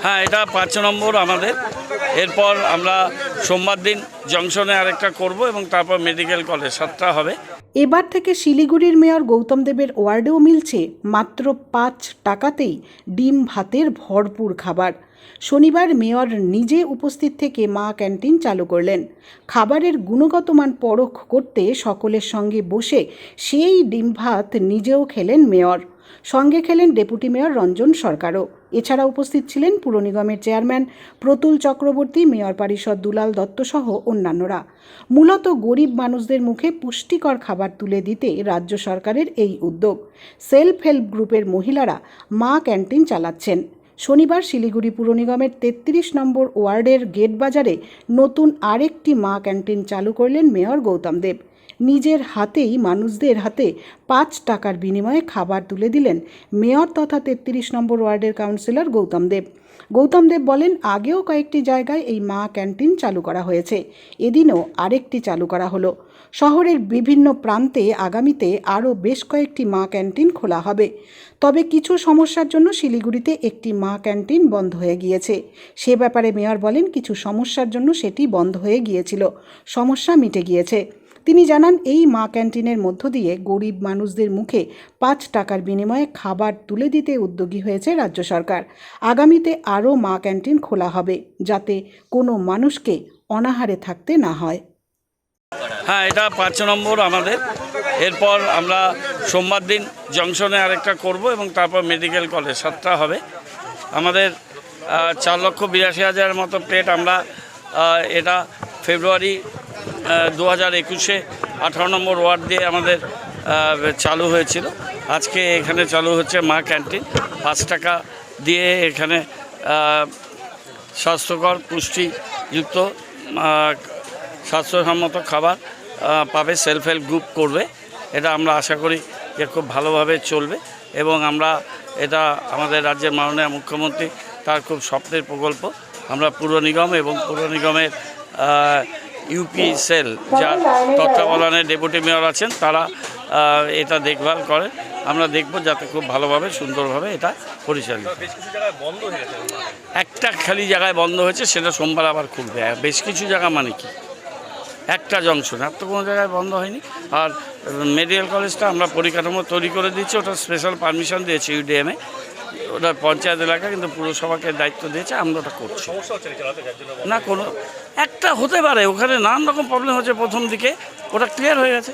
হ্যাঁ, এটা ৫ নম্বর আমাদের। এরপর আমরা সোমবার দিন জংশনে আরেকটা করব এবং তারপর মেডিকেল কলেজ ৭টা হবে। এবার থেকে শিলিগুড়ির মেয়র গৌতম দেবের ওয়ার্ডেও মিলছে মাত্র ৫ টাকাতেই ডিম ভাতের ভরপুর খাবার। শনিবার মেয়র নিজে উপস্থিত থেকে মা ক্যান্টিন চালু করলেন। খাবারের গুণগত মান পরখ করতে সকলের সঙ্গে বসে সেই ডিম ভাত নিজেও খেলেন মেয়র। সঙ্গে খেলেন ডেপুটি মেয়র রঞ্জন সরকারও। এছাড়া উপস্থিত ছিলেন পুর নিগমের চেয়ারম্যান প্রতুল চক্রবর্তী, মেয়র পরিষদ দুলাল দত্ত সহ অন্যান্যরা। মূলত গরিব মানুষদের মুখে পুষ্টিকর খাবার তুলে দিতে রাজ্য সরকারের এই উদ্যোগ। সেলফ হেল্প গ্রুপের মহিলারা মা ক্যান্টিন চালাচ্ছেন। শনিবার শিলিগুড়ি পুর নিগমের ৩৩ নম্বর ওয়ার্ডের গেট বাজারে নতুন আরেকটি মা ক্যান্টিন চালু করলেন মেয়র গৌতম দেব। নিজের হাতেই মানুষদের হাতে ৫ টাকার বিনিময়ে খাবার তুলে দিলেন মেয়র তথা ৩৩ নম্বর ওয়ার্ডের কাউন্সিলর গৌতম দেব। গৌতম দেব বলেন, আগেও কয়েকটি জায়গায় এই মা ক্যান্টিন চালু করা হয়েছে, এদিনও আরেকটি চালু করা হলো। শহরের বিভিন্ন প্রান্তে আগামীতে আরও বেশ কয়েকটি মা ক্যান্টিন খোলা হবে। তবে কিছু সমস্যার জন্য শিলিগুড়িতে একটি মা ক্যান্টিন বন্ধ হয়ে গিয়েছে। সে ব্যাপারে মেয়র বলেন, কিছু সমস্যার জন্য সেটি বন্ধ হয়ে গিয়েছিল, সমস্যা মিটে গিয়েছে। তিনি জানান, এই মা ক্যান্টিনের মধ্য দিয়ে গরিব মানুষদের মুখে ৫ টাকার বিনিময়ে খাবার তুলে দিতে উদ্যোগী হয়েছে রাজ্য সরকার। আগামীতে আরও মা ক্যান্টিন খোলা হবে, যাতে কোনো মানুষকে অনাহারে থাকতে না হয়। হ্যাঁ, এটা ৫ নম্বর আমাদের। এরপর আমরা সোমবার দিন জংশনে আরেকটা করব এবং তারপর মেডিকেল কলেজ ৭টা হবে। আমাদের ৪,৮২,০০০ মতো প্লেট আমরা এটা ফেব্রুয়ারি ২০২১-এ ১৮ নম্বর ওয়ার্ড দিয়ে আমাদের চালু হয়েছিল। আজকে এখানে চালু হচ্ছে মা ক্যান্টিন। ৫ টাকা দিয়ে এখানে স্বাস্থ্যকর পুষ্টিযুক্ত স্বাস্থ্যসম্মত খাবার পাবে। সেলফ হেল্প গ্রুপ করবে, এটা আমরা আশা করি যে খুব ভালোভাবে চলবে এবং আমরা এটা আমাদের রাজ্যের মাননীয় মুখ্যমন্ত্রী তার খুব স্বপ্নের প্রকল্প। আমরা পুর নিগম এবং পুর নিগমের ইউপি সেল, যার তত্ত্বাবধানে ডেপুটি মেয়র আছেন, তারা এটা দেখভাল করে। আমরা দেখব যাতে খুব ভালোভাবে সুন্দরভাবে এটা পরিচালিত। একটা খালি জায়গায় বন্ধ হয়েছে, সেটা সোমবার আবার খুলবে। বেশ কিছু জায়গা মানে কি, একটা জংশন, আর তো কোনো জায়গায় বন্ধ হয়নি। আর মেডিকেল কলেজটা আমরা পরিকাঠামো তৈরি করে দিচ্ছি, ওটা স্পেশাল পারমিশন দিয়েছে ইউডিএমে, ওটা পঞ্চায়েত এলাকা, কিন্তু পুরসভাকে দায়িত্ব দিয়েছে, আমরা ওটা করছি। না, কোনো একটা হতে পারে, ওখানে নানান রকম প্রবলেম হচ্ছে প্রথম দিকে, ওটা ক্লিয়ার হয়ে গেছে।